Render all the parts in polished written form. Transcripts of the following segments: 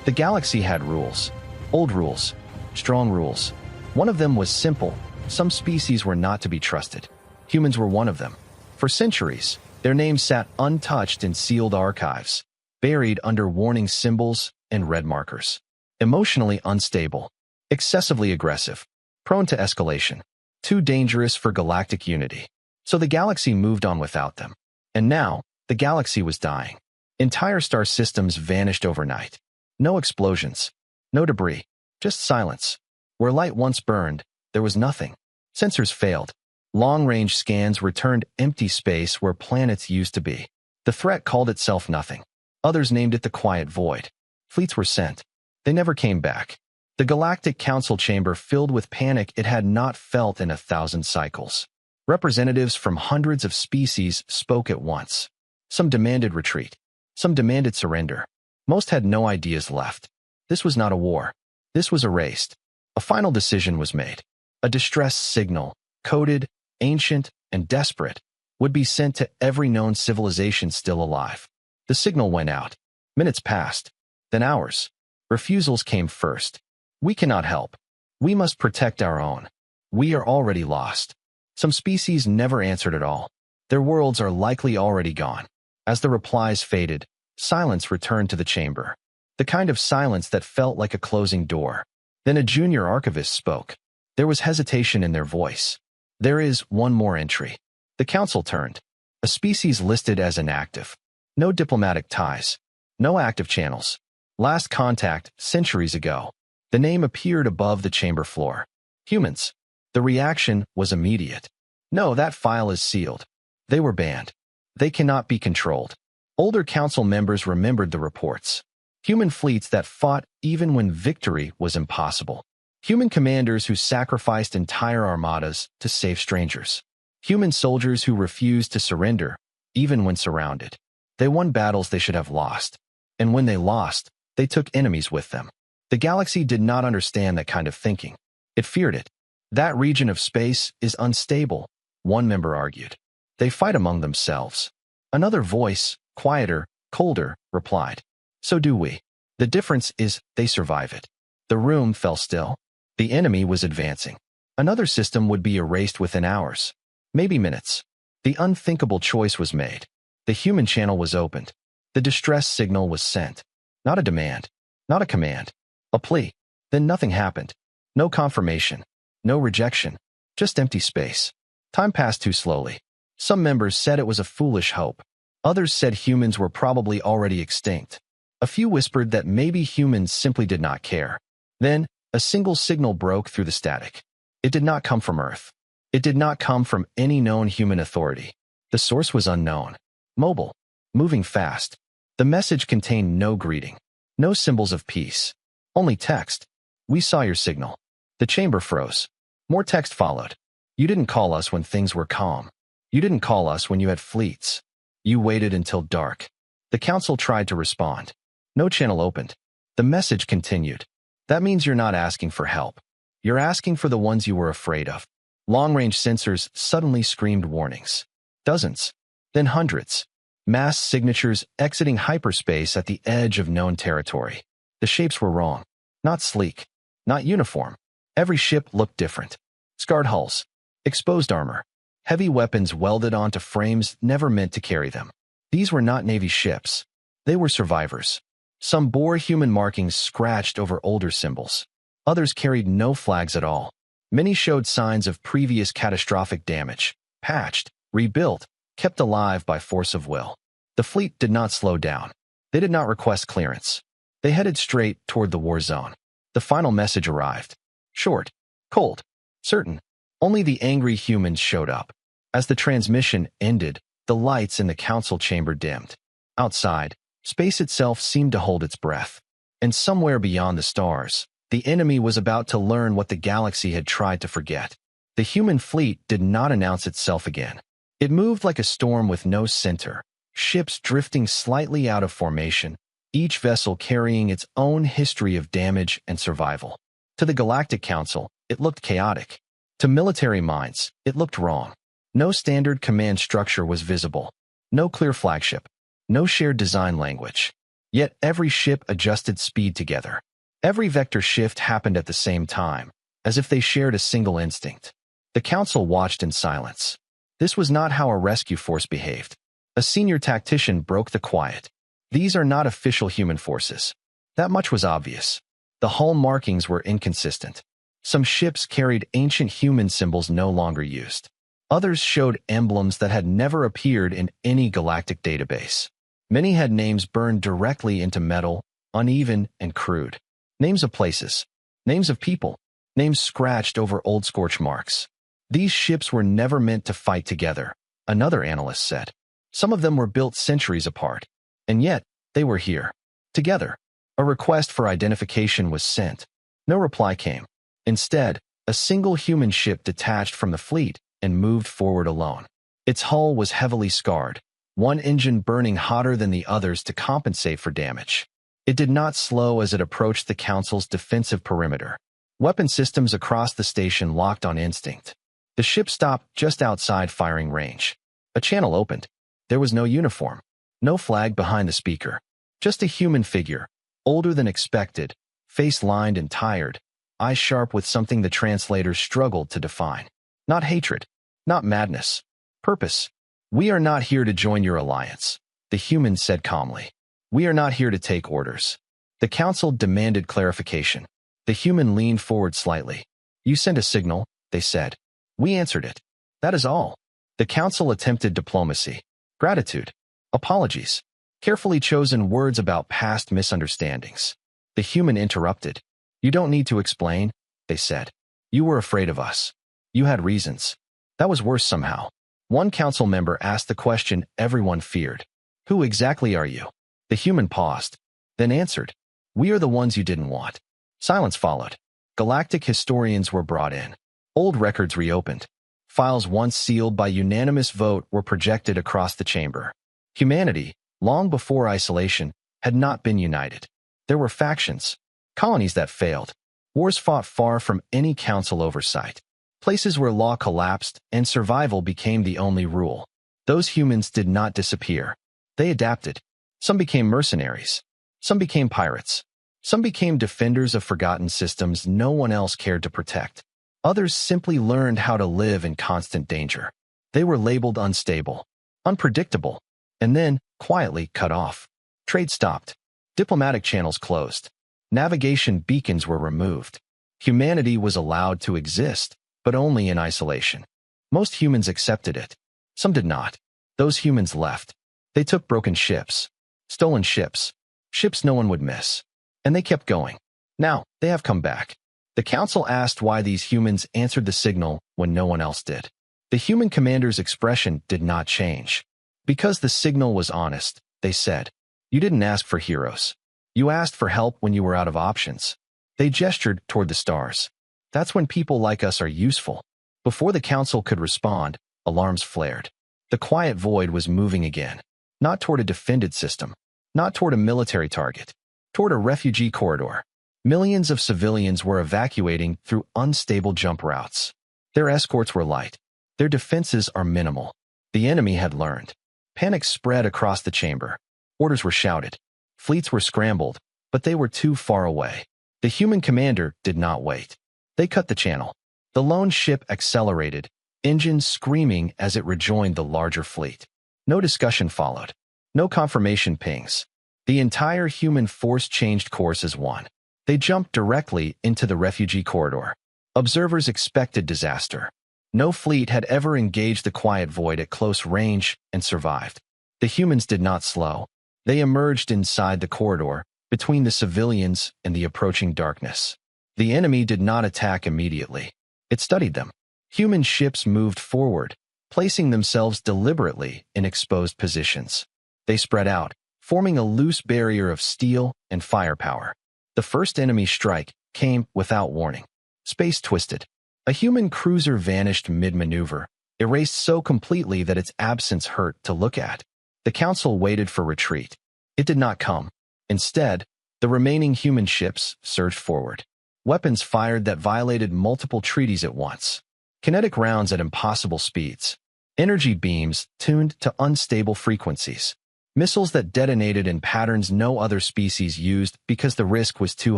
The galaxy had rules. Old rules. Strong rules. One of them was simple. Some species were not to be trusted. Humans were one of them. For centuries, their names sat untouched in sealed archives, buried under warning symbols and red markers. Emotionally unstable, excessively aggressive, prone to escalation, too dangerous for galactic unity. So the galaxy moved on without them. And now, the galaxy was dying. Entire star systems vanished overnight. No explosions, no debris, just silence. Where light once burned, there was nothing. Sensors failed. Long-range scans returned empty space where planets used to be. The threat called itself nothing. Others named it the quiet void. Fleets were sent. They never came back. The Galactic Council chamber filled with panic it had not felt in 1,000 cycles. Representatives from hundreds of species spoke at once. Some demanded retreat. Some demanded surrender. Most had no ideas left. This was not a war. This was erased. A final decision was made. A distress signal, coded, ancient, and desperate, would be sent to every known civilization still alive. The signal went out. Minutes passed. Then hours. Refusals came first. We cannot help. We must protect our own. We are already lost. Some species never answered at all. Their worlds are likely already gone. As the replies faded, silence returned to the chamber. The kind of silence that felt like a closing door. Then a junior archivist spoke. There was hesitation in their voice. There is one more entry. The council turned. A species listed as inactive. No diplomatic ties. No active channels. Last contact, centuries ago. The name appeared above the chamber floor. Humans. The reaction was immediate. No, that file is sealed. They were banned. They cannot be controlled. Older council members remembered the reports. Human fleets that fought even when victory was impossible. Human commanders who sacrificed entire armadas to save strangers. Human soldiers who refused to surrender, even when surrounded. They won battles they should have lost. And when they lost, they took enemies with them. The galaxy did not understand that kind of thinking. It feared it. That region of space is unstable, one member argued. They fight among themselves. Another voice, quieter, colder, replied. So do we. The difference is they survive it. The room fell still. The enemy was advancing. Another system would be erased within hours, maybe minutes. The unthinkable choice was made. The human channel was opened. The distress signal was sent. Not a demand. Not a command. A plea. Then nothing happened. No confirmation. No rejection. Just empty space. Time passed too slowly. Some members said it was a foolish hope. Others said humans were probably already extinct. A few whispered that maybe humans simply did not care. Then, a single signal broke through the static. It did not come from Earth. It did not come from any known human authority. The source was unknown. Mobile. Moving fast. The message contained no greeting. No symbols of peace. Only text. We saw your signal. The chamber froze. More text followed. You didn't call us when things were calm. You didn't call us when you had fleets. You waited until dark. The council tried to respond. No channel opened. The message continued. That means you're not asking for help. You're asking for the ones you were afraid of. Long-range sensors suddenly screamed warnings. Dozens. Then hundreds. Mass signatures exiting hyperspace at the edge of known territory. The shapes were wrong. Not sleek. Not uniform. Every ship looked different. Scarred hulls. Exposed armor. Heavy weapons welded onto frames never meant to carry them. These were not Navy ships. They were survivors. Some bore human markings scratched over older symbols. Others carried no flags at all. Many showed signs of previous catastrophic damage. Patched, rebuilt, kept alive by force of will. The fleet did not slow down. They did not request clearance. They headed straight toward the war zone. The final message arrived. Short, cold, certain. Only the angry humans showed up. As the transmission ended, the lights in the council chamber dimmed. Outside, space itself seemed to hold its breath. And somewhere beyond the stars, the enemy was about to learn what the galaxy had tried to forget. The human fleet did not announce itself again. It moved like a storm with no center, ships drifting slightly out of formation, each vessel carrying its own history of damage and survival. To the Galactic Council, it looked chaotic. To military minds, it looked wrong. No standard command structure was visible. No clear flagship. No shared design language. Yet every ship adjusted speed together. Every vector shift happened at the same time, as if they shared a single instinct. The council watched in silence. This was not how a rescue force behaved. A senior tactician broke the quiet. These are not official human forces. That much was obvious. The hull markings were inconsistent. Some ships carried ancient human symbols no longer used. Others showed emblems that had never appeared in any galactic database. Many had names burned directly into metal, uneven and crude. Names of places. Names of people. Names scratched over old scorch marks. These ships were never meant to fight together, another analyst said. Some of them were built centuries apart. And yet, they were here. Together. A request for identification was sent. No reply came. Instead, a single human ship detached from the fleet and moved forward alone. Its hull was heavily scarred, one engine burning hotter than the others to compensate for damage. It did not slow as it approached the Council's defensive perimeter. Weapon systems across the station locked on instinct. The ship stopped just outside firing range. A channel opened. There was no uniform, no flag behind the speaker. Just a human figure, older than expected, face lined and tired, eyes sharp with something the translators struggled to define. Not hatred, not madness. Purpose. "We are not here to join your alliance," the human said calmly. "We are not here to take orders." The council demanded clarification. The human leaned forward slightly. "You sent a signal," they said. "We answered it. That is all." The council attempted diplomacy. Gratitude. Apologies. Carefully chosen words about past misunderstandings. The human interrupted. "You don't need to explain," they said. "You were afraid of us. You had reasons." That was worse somehow. One council member asked the question everyone feared. "Who exactly are you?" The human paused, then answered, "We are the ones you didn't want." Silence followed. Galactic historians were brought in. Old records reopened. Files once sealed by unanimous vote were projected across the chamber. Humanity, long before isolation, had not been united. There were factions, colonies that failed, wars fought far from any council oversight, places where law collapsed and survival became the only rule. Those humans did not disappear. They adapted. Some became mercenaries. Some became pirates. Some became defenders of forgotten systems no one else cared to protect. Others simply learned how to live in constant danger. They were labeled unstable, unpredictable, and then, quietly, cut off. Trade stopped. Diplomatic channels closed. Navigation beacons were removed. Humanity was allowed to exist, but only in isolation. Most humans accepted it. Some did not. Those humans left. They took broken ships, stolen ships, ships no one would miss. And they kept going. Now, they have come back. The council asked why these humans answered the signal when no one else did. The human commander's expression did not change. Because the signal was honest, they said. "You didn't ask for heroes. You asked for help when you were out of options." They gestured toward the stars. "That's when people like us are useful." Before the council could respond, alarms flared. The quiet void was moving again. Not toward a defended system. Not toward a military target. Toward a refugee corridor. Millions of civilians were evacuating through unstable jump routes. Their escorts were light. Their defenses are minimal. The enemy had learned. Panic spread across the chamber. Orders were shouted. Fleets were scrambled, but they were too far away. The human commander did not wait. They cut the channel. The lone ship accelerated, engines screaming as it rejoined the larger fleet. No discussion followed. No confirmation pings. The entire human force changed course as one. They jumped directly into the refugee corridor. Observers expected disaster. No fleet had ever engaged the quiet void at close range and survived. The humans did not slow. They emerged inside the corridor, between the civilians and the approaching darkness. The enemy did not attack immediately. It studied them. Human ships moved forward, placing themselves deliberately in exposed positions. They spread out, forming a loose barrier of steel and firepower. The first enemy strike came without warning. Space twisted. A human cruiser vanished mid-maneuver, erased so completely that its absence hurt to look at. The council waited for retreat. It did not come. Instead, the remaining human ships surged forward. Weapons fired that violated multiple treaties at once. Kinetic rounds at impossible speeds. Energy beams tuned to unstable frequencies. Missiles that detonated in patterns no other species used because the risk was too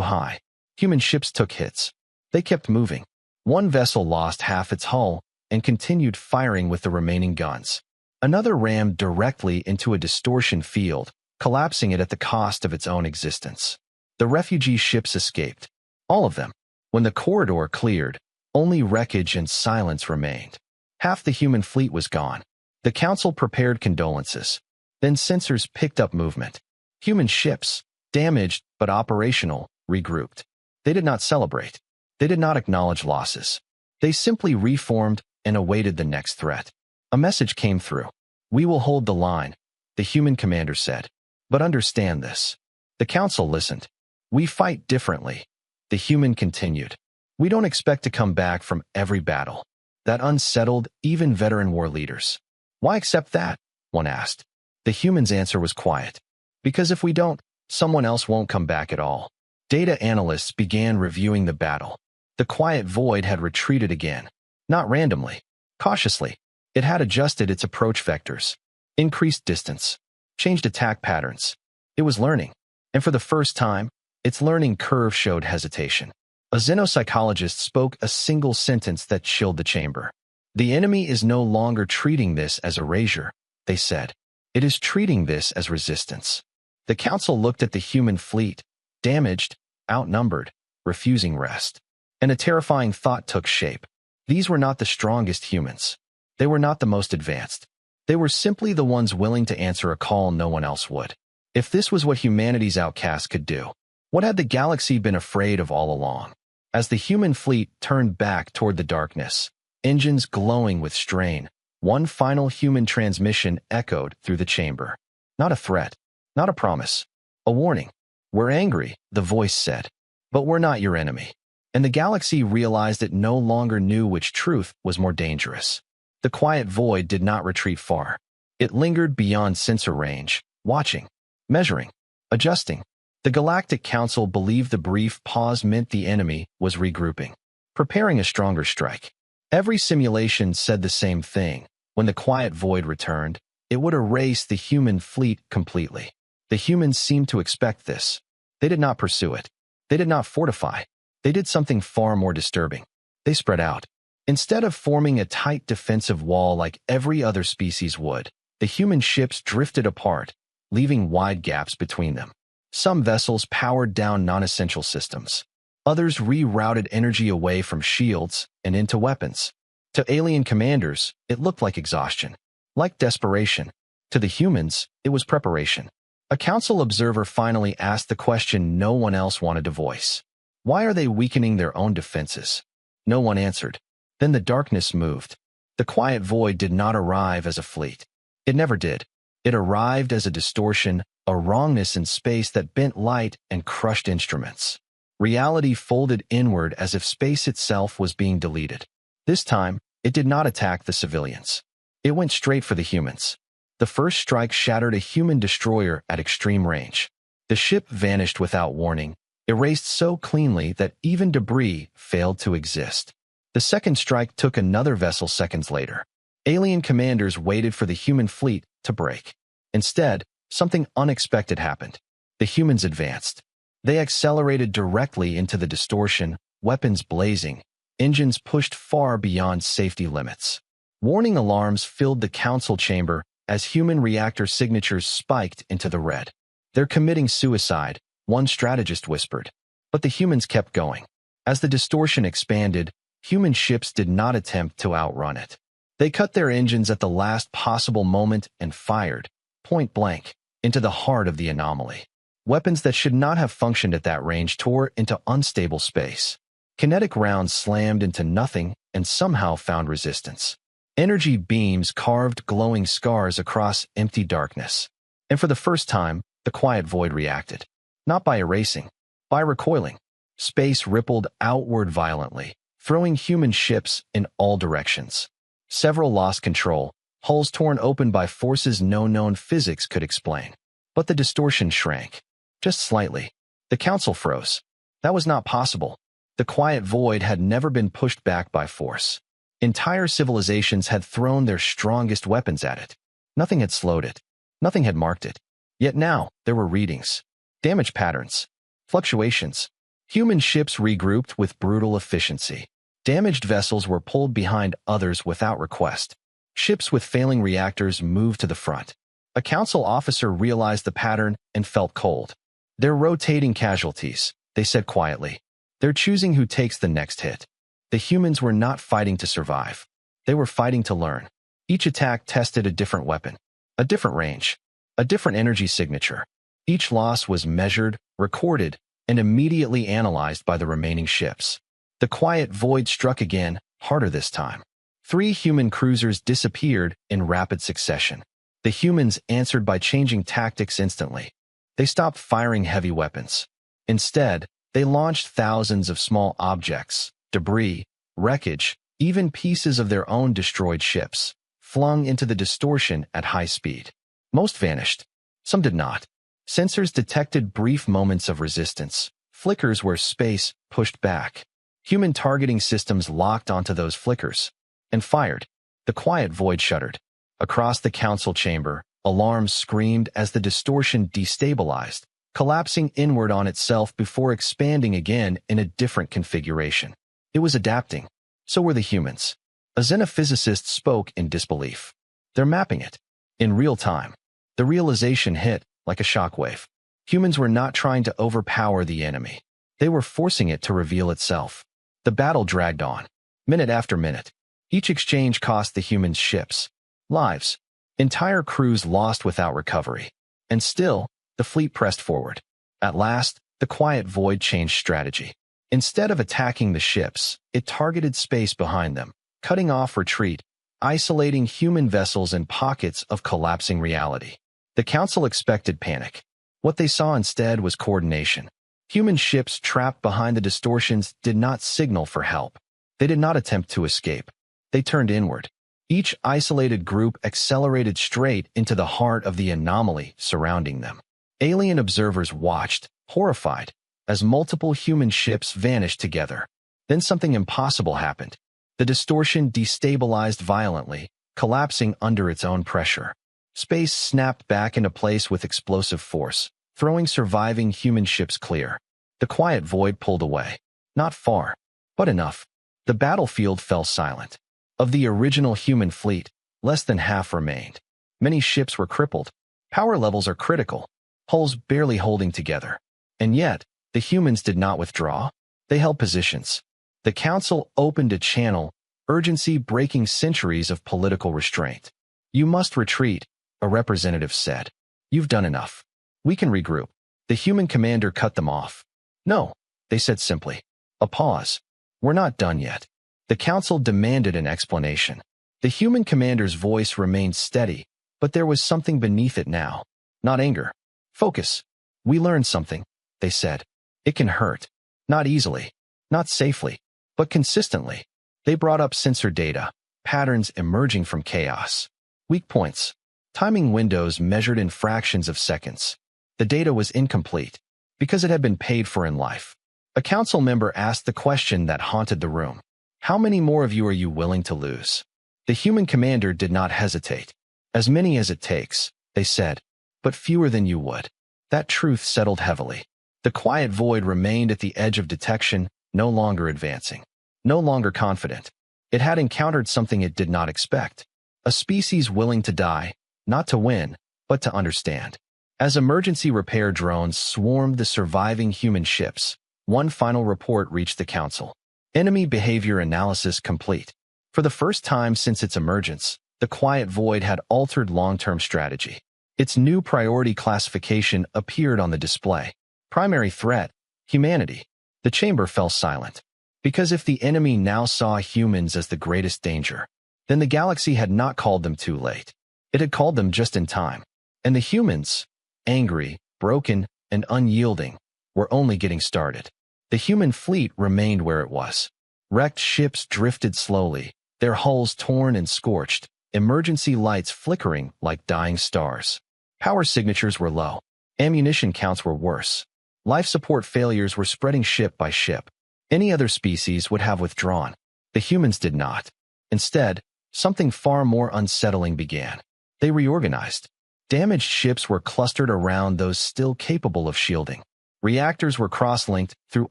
high. Human ships took hits. They kept moving. One vessel lost half its hull and continued firing with the remaining guns. Another rammed directly into a distortion field, collapsing it at the cost of its own existence. The refugee ships escaped. All of them. When the corridor cleared, only wreckage and silence remained. Half the human fleet was gone. The council prepared condolences. Then sensors picked up movement. Human ships, damaged but operational, regrouped. They did not celebrate. They did not acknowledge losses. They simply reformed and awaited the next threat. A message came through. "We will hold the line," the human commander said. "But understand this." The council listened. "We fight differently," the human continued. "We don't expect to come back from every battle." That unsettled even veteran war leaders. "Why accept that?" one asked. The human's answer was quiet. "Because if we don't, someone else won't come back at all." Data analysts began reviewing the battle. The quiet void had retreated again. Not randomly. Cautiously. It had adjusted its approach vectors. Increased distance. Changed attack patterns. It was learning. And for the first time, its learning curve showed hesitation. A xenopsychologist spoke a single sentence that chilled the chamber. "The enemy is no longer treating this as erasure," they said. "It is treating this as resistance." The council looked at the human fleet, damaged, outnumbered, refusing rest. And a terrifying thought took shape. These were not the strongest humans. They were not the most advanced. They were simply the ones willing to answer a call no one else would. If this was what humanity's outcasts could do, what had the galaxy been afraid of all along? As the human fleet turned back toward the darkness, engines glowing with strain, one final human transmission echoed through the chamber. Not a threat, not a promise, a warning. "We're angry," the voice said, "but we're not your enemy." And the galaxy realized it no longer knew which truth was more dangerous. The quiet void did not retreat far. It lingered beyond sensor range, watching, measuring, adjusting. The Galactic Council believed the brief pause meant the enemy was regrouping, preparing a stronger strike. Every simulation said the same thing. When the quiet void returned, it would erase the human fleet completely. The humans seemed to expect this. They did not pursue it. They did not fortify. They did something far more disturbing. They spread out. Instead of forming a tight defensive wall like every other species would, the human ships drifted apart, leaving wide gaps between them. Some vessels powered down non-essential systems. Others rerouted energy away from shields and into weapons. To alien commanders, it looked like exhaustion, like desperation. To the humans, it was preparation. A council observer finally asked the question no one else wanted to voice. Why are they weakening their own defenses? No one answered. Then the darkness moved. The quiet void did not arrive as a fleet. It never did. It arrived as a distortion, a wrongness in space that bent light and crushed instruments. Reality folded inward as if space itself was being deleted. This time, it did not attack the civilians. It went straight for the humans. The first strike shattered a human destroyer at extreme range. The ship vanished without warning, erased so cleanly that even debris failed to exist. The second strike took another vessel seconds later. Alien commanders waited for the human fleet to break. Instead, something unexpected happened. The humans advanced. They accelerated directly into the distortion, weapons blazing, engines pushed far beyond safety limits. Warning alarms filled the council chamber as human reactor signatures spiked into the red. "They're committing suicide," one strategist whispered. But the humans kept going. As the distortion expanded, human ships did not attempt to outrun it. They cut their engines at the last possible moment and fired, point blank, into the heart of the anomaly. Weapons that should not have functioned at that range tore into unstable space. Kinetic rounds slammed into nothing and somehow found resistance. Energy beams carved glowing scars across empty darkness. And for the first time, the quiet void reacted. Not by erasing, by recoiling. Space rippled outward violently, throwing human ships in all directions. Several lost control, hulls torn open by forces no known physics could explain. But the distortion shrank. Just slightly. The council froze. That was not possible. The quiet void had never been pushed back by force. Entire civilizations had thrown their strongest weapons at it. Nothing had slowed it. Nothing had marked it. Yet now, there were readings, damage patterns, fluctuations. Human ships regrouped with brutal efficiency. Damaged vessels were pulled behind others without request. Ships with failing reactors moved to the front. A council officer realized the pattern and felt cold. They're rotating casualties, they said quietly. They're choosing who takes the next hit. The humans were not fighting to survive. They were fighting to learn. Each attack tested a different weapon, a different range, a different energy signature. Each loss was measured, recorded, and immediately analyzed by the remaining ships. The quiet void struck again, harder this time. 3 human cruisers disappeared in rapid succession. The humans answered by changing tactics instantly. They stopped firing heavy weapons. Instead, they launched thousands of small objects, debris, wreckage, even pieces of their own destroyed ships, flung into the distortion at high speed. Most vanished. Some did not. Sensors detected brief moments of resistance, flickers where space pushed back. Human targeting systems locked onto those flickers and fired. The quiet void shuddered. Across the council chamber, alarms screamed as the distortion destabilized, collapsing inward on itself before expanding again in a different configuration. It was adapting. So were the humans. A xenophysicist spoke in disbelief. They're mapping it. In real time. The realization hit like a shockwave. Humans were not trying to overpower the enemy. They were forcing it to reveal itself. The battle dragged on, minute after minute. Each exchange cost the humans ships, lives, entire crews lost without recovery. And still, the fleet pressed forward. At last, the quiet void changed strategy. Instead of attacking the ships, it targeted space behind them, cutting off retreat, isolating human vessels in pockets of collapsing reality. The council expected panic. What they saw instead was coordination. Human ships trapped behind the distortions did not signal for help. They did not attempt to escape. They turned inward. Each isolated group accelerated straight into the heart of the anomaly surrounding them. Alien observers watched, horrified, as multiple human ships vanished together. Then something impossible happened. The distortion destabilized violently, collapsing under its own pressure. Space snapped back into place with explosive force, throwing surviving human ships clear. The quiet void pulled away. Not far, but enough. The battlefield fell silent. Of the original human fleet, less than half remained. Many ships were crippled. Power levels are critical, hulls barely holding together. And yet, the humans did not withdraw. They held positions. The council opened a channel, urgency breaking centuries of political restraint. You must retreat, a representative said. You've done enough. We can regroup. The human commander cut them off. No, they said simply. A pause. We're not done yet. The council demanded an explanation. The human commander's voice remained steady, but there was something beneath it now. Not anger. Focus. We learned something, they said. It can hurt. Not easily. Not safely. But consistently. They brought up sensor data, patterns emerging from chaos. Weak points. Timing windows measured in fractions of seconds. The data was incomplete, because it had been paid for in life. A council member asked the question that haunted the room. How many more of you are you willing to lose? The human commander did not hesitate. As many as it takes, they said, but fewer than you would. That truth settled heavily. The quiet void remained at the edge of detection, no longer advancing, no longer confident. It had encountered something it did not expect. A species willing to die, not to win, but to understand. As emergency repair drones swarmed the surviving human ships, one final report reached the council. Enemy behavior analysis complete. For the first time since its emergence, the quiet void had altered long-term strategy. Its new priority classification appeared on the display. Primary threat, humanity. The chamber fell silent. Because if the enemy now saw humans as the greatest danger, then the galaxy had not called them too late. It had called them just in time. And the humans, angry, broken, and unyielding, were only getting started. The human fleet remained where it was. Wrecked ships drifted slowly, their hulls torn and scorched, emergency lights flickering like dying stars. Power signatures were low. Ammunition counts were worse. Life support failures were spreading ship by ship. Any other species would have withdrawn. The humans did not. Instead, something far more unsettling began. They reorganized. Damaged ships were clustered around those still capable of shielding. Reactors were cross-linked through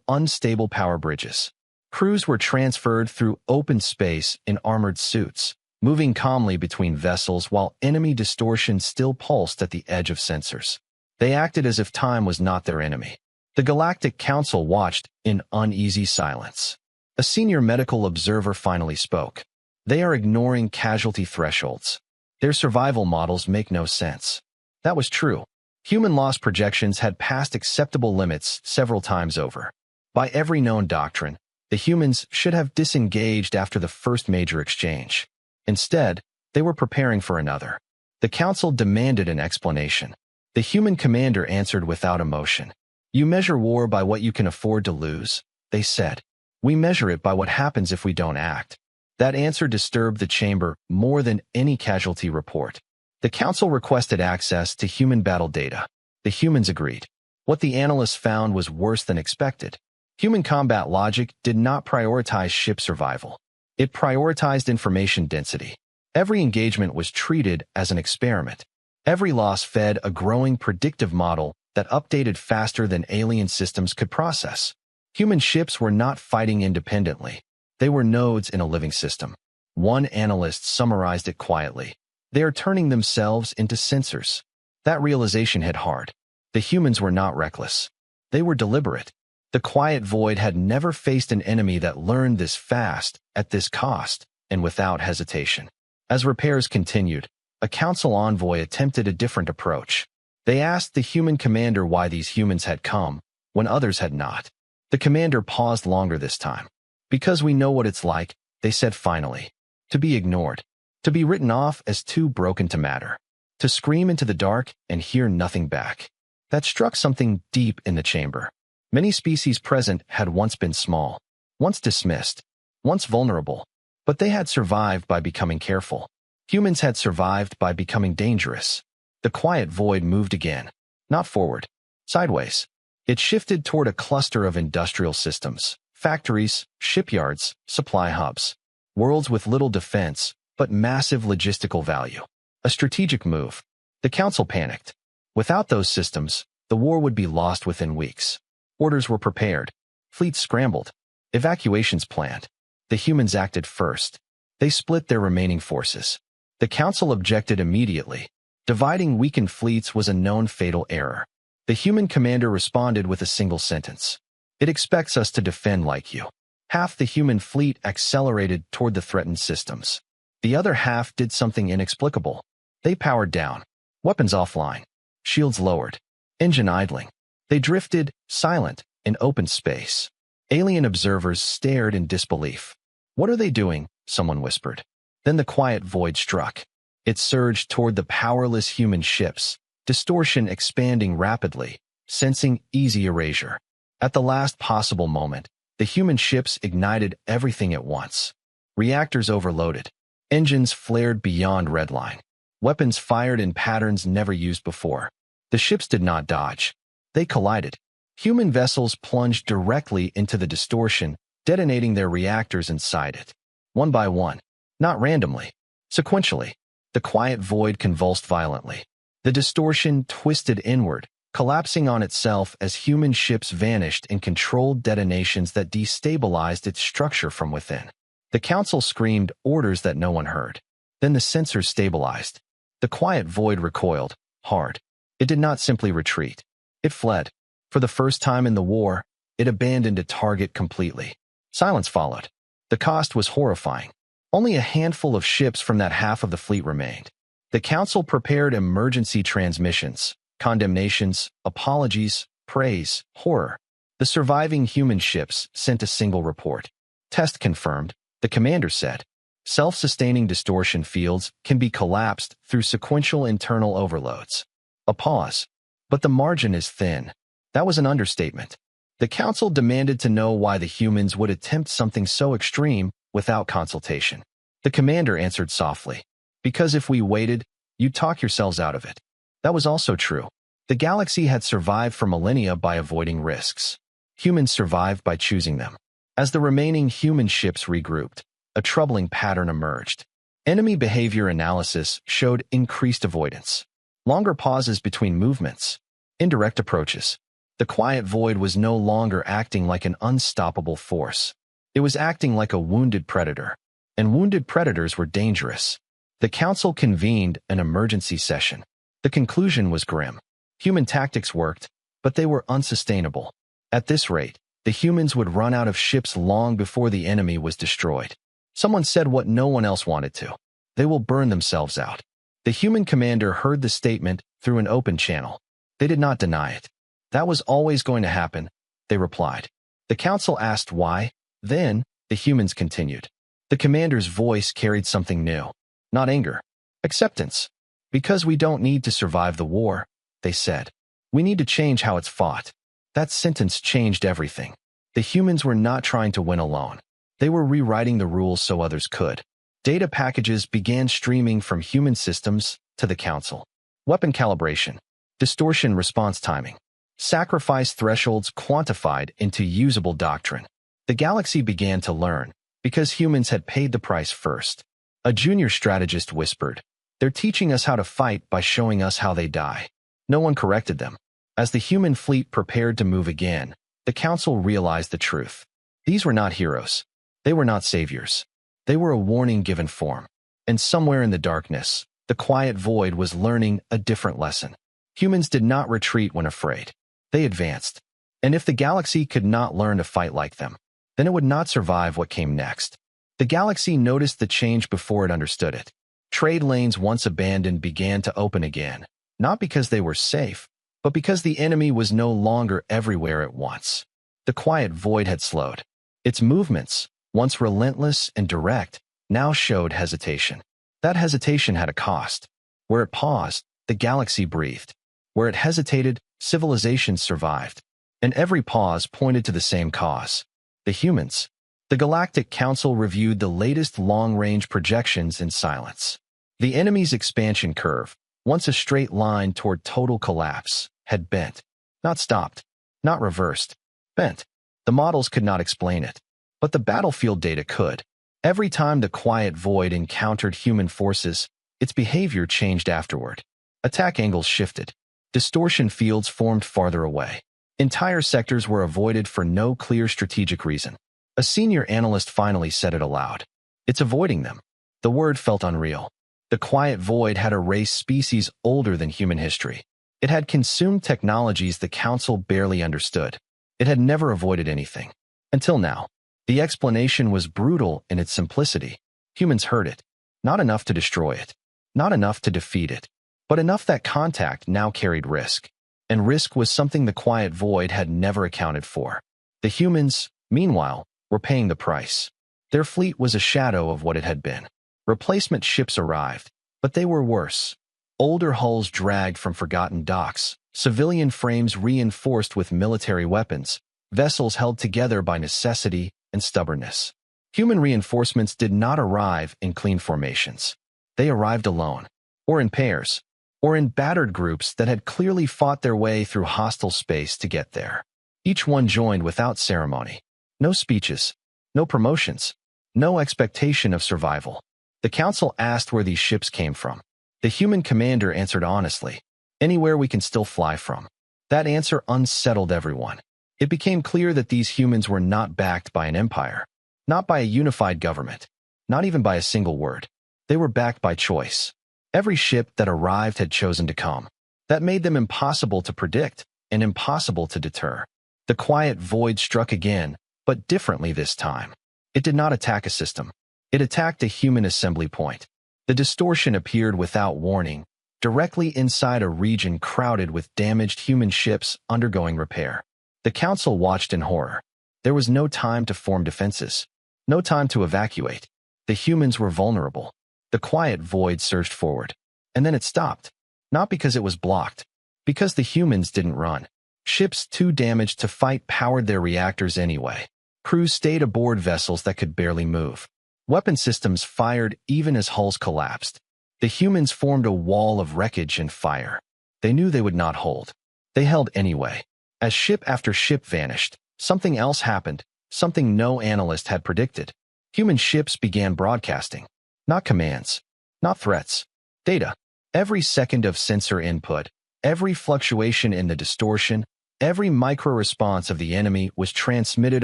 unstable power bridges. Crews were transferred through open space in armored suits, moving calmly between vessels while enemy distortion still pulsed at the edge of sensors. They acted as if time was not their enemy. The Galactic Council watched in uneasy silence. A senior medical observer finally spoke. They are ignoring casualty thresholds. Their survival models make no sense. That was true. Human loss projections had passed acceptable limits several times over. By every known doctrine, the humans should have disengaged after the first major exchange. Instead, they were preparing for another. The Council demanded an explanation. The human commander answered without emotion. "You measure war by what you can afford to lose," they said. "We measure it by what happens if we don't act." That answer disturbed the chamber more than any casualty report. The Council requested access to human battle data. The humans agreed. What the analysts found was worse than expected. Human combat logic did not prioritize ship survival. It prioritized information density. Every engagement was treated as an experiment. Every loss fed a growing predictive model that updated faster than alien systems could process. Human ships were not fighting independently. They were nodes in a living system. One analyst summarized it quietly. They are turning themselves into sensors. That realization hit hard. The humans were not reckless. They were deliberate. The quiet void had never faced an enemy that learned this fast, at this cost, and without hesitation. As repairs continued, a council envoy attempted a different approach. They asked the human commander why these humans had come, when others had not. The commander paused longer this time. "Because we know what it's like," they said finally. To be ignored. To be written off as too broken to matter. To scream into the dark and hear nothing back. That struck something deep in the chamber. Many species present had once been small, once dismissed, once vulnerable, but they had survived by becoming careful. Humans had survived by becoming dangerous. The quiet void moved again. Not forward. Sideways. It shifted toward a cluster of industrial systems. Factories, shipyards, supply hubs. Worlds with little defense, but massive logistical value. A strategic move. The Council panicked. Without those systems, the war would be lost within weeks. Orders were prepared. Fleets scrambled. Evacuations planned. The humans acted first. They split their remaining forces. The Council objected immediately. Dividing weakened fleets was a known fatal error. The human commander responded with a single sentence. "It expects us to defend like you." Half the human fleet accelerated toward the threatened systems. The other half did something inexplicable. They powered down. Weapons offline. Shields lowered. Engine idling. They drifted, silent, in open space. Alien observers stared in disbelief. "What are they doing?" someone whispered. Then the quiet void struck. It surged toward the powerless human ships, distortion expanding rapidly, sensing easy erasure. At the last possible moment, the human ships ignited everything at once. Reactors overloaded. Engines flared beyond redline. Weapons fired in patterns never used before. The ships did not dodge. They collided. Human vessels plunged directly into the distortion, detonating their reactors inside it. One by one. Not randomly. Sequentially. The quiet void convulsed violently. The distortion twisted inward, collapsing on itself as human ships vanished in controlled detonations that destabilized its structure from within. The Council screamed orders that no one heard. Then the sensors stabilized. The quiet void recoiled, hard. It did not simply retreat. It fled. For the first time in the war, it abandoned a target completely. Silence followed. The cost was horrifying. Only a handful of ships from that half of the fleet remained. The Council prepared emergency transmissions, condemnations, apologies, praise, horror. The surviving human ships sent a single report. Test confirmed, the commander said. Self-sustaining distortion fields can be collapsed through sequential internal overloads. A pause. But the margin is thin. That was an understatement. The Council demanded to know why the humans would attempt something so extreme without consultation. The commander answered softly. Because if we waited, you'd talk yourselves out of it. That was also true. The galaxy had survived for millennia by avoiding risks. Humans survived by choosing them. As the remaining human ships regrouped, a troubling pattern emerged. Enemy behavior analysis showed increased avoidance. Longer pauses between movements. Indirect approaches. The quiet void was no longer acting like an unstoppable force. It was acting like a wounded predator. And wounded predators were dangerous. The council convened an emergency session. The conclusion was grim. Human tactics worked, but they were unsustainable. At this rate, the humans would run out of ships long before the enemy was destroyed. Someone said what no one else wanted to. They will burn themselves out. The human commander heard the statement through an open channel. They did not deny it. That was always going to happen, they replied. The council asked why. Then, the humans continued. The commander's voice carried something new. Not anger. Acceptance. Because we don't need to survive the war, they said. We need to change how it's fought. That sentence changed everything. The humans were not trying to win alone. They were rewriting the rules so others could. Data packages began streaming from human systems to the council. Weapon calibration. Distortion response timing. Sacrifice thresholds quantified into usable doctrine. The galaxy began to learn, because humans had paid the price first. A junior strategist whispered, "They're teaching us how to fight by showing us how they die." No one corrected them. As the human fleet prepared to move again, the council realized the truth. These were not heroes. They were not saviors. They were a warning given form. And somewhere in the darkness, the quiet void was learning a different lesson. Humans did not retreat when afraid. They advanced. And if the galaxy could not learn to fight like them, then it would not survive what came next. The galaxy noticed the change before it understood it. Trade lanes once abandoned began to open again, not because they were safe, but because the enemy was no longer everywhere at once. The quiet void had slowed. Its movements, once relentless and direct, now showed hesitation. That hesitation had a cost. Where it paused, the galaxy breathed. Where it hesitated, civilizations survived. And every pause pointed to the same cause. The humans. The Galactic Council reviewed the latest long-range projections in silence. The enemy's expansion curve, once a straight line toward total collapse, had bent. Not stopped. Not reversed. Bent. The models could not explain it. But the battlefield data could. Every time the quiet void encountered human forces, its behavior changed afterward. Attack angles shifted. Distortion fields formed farther away. Entire sectors were avoided for no clear strategic reason. A senior analyst finally said it aloud. It's avoiding them. The word felt unreal. The quiet void had erased species older than human history. It had consumed technologies the council barely understood. It had never avoided anything. Until now. The explanation was brutal in its simplicity. Humans heard it. Not enough to destroy it. Not enough to defeat it. But enough that contact now carried risk. And risk was something the quiet void had never accounted for. The humans, meanwhile, were paying the price. Their fleet was a shadow of what it had been. Replacement ships arrived, but they were worse. Older hulls dragged from forgotten docks, civilian frames reinforced with military weapons, vessels held together by necessity and stubbornness. Human reinforcements did not arrive in clean formations. They arrived alone, or in pairs, or in battered groups that had clearly fought their way through hostile space to get there. Each one joined without ceremony. No speeches, no promotions, no expectation of survival. The council asked where these ships came from. The human commander answered honestly, "Anywhere we can still fly from." That answer unsettled everyone. It became clear that these humans were not backed by an empire, not by a unified government, not even by a single word. They were backed by choice. Every ship that arrived had chosen to come. That made them impossible to predict and impossible to deter. The quiet void struck again, but differently this time. It did not attack a system. It attacked a human assembly point. The distortion appeared without warning, directly inside a region crowded with damaged human ships undergoing repair. The council watched in horror. There was no time to form defenses. No time to evacuate. The humans were vulnerable. The quiet void surged forward. And then it stopped. Not because it was blocked. Because the humans didn't run. Ships too damaged to fight powered their reactors anyway. Crews stayed aboard vessels that could barely move. Weapon systems fired even as hulls collapsed. The humans formed a wall of wreckage and fire. They knew they would not hold. They held anyway. As ship after ship vanished, something else happened, something no analyst had predicted. Human ships began broadcasting. Not commands. Not threats. Data. Every second of sensor input, every fluctuation in the distortion, every micro-response of the enemy was transmitted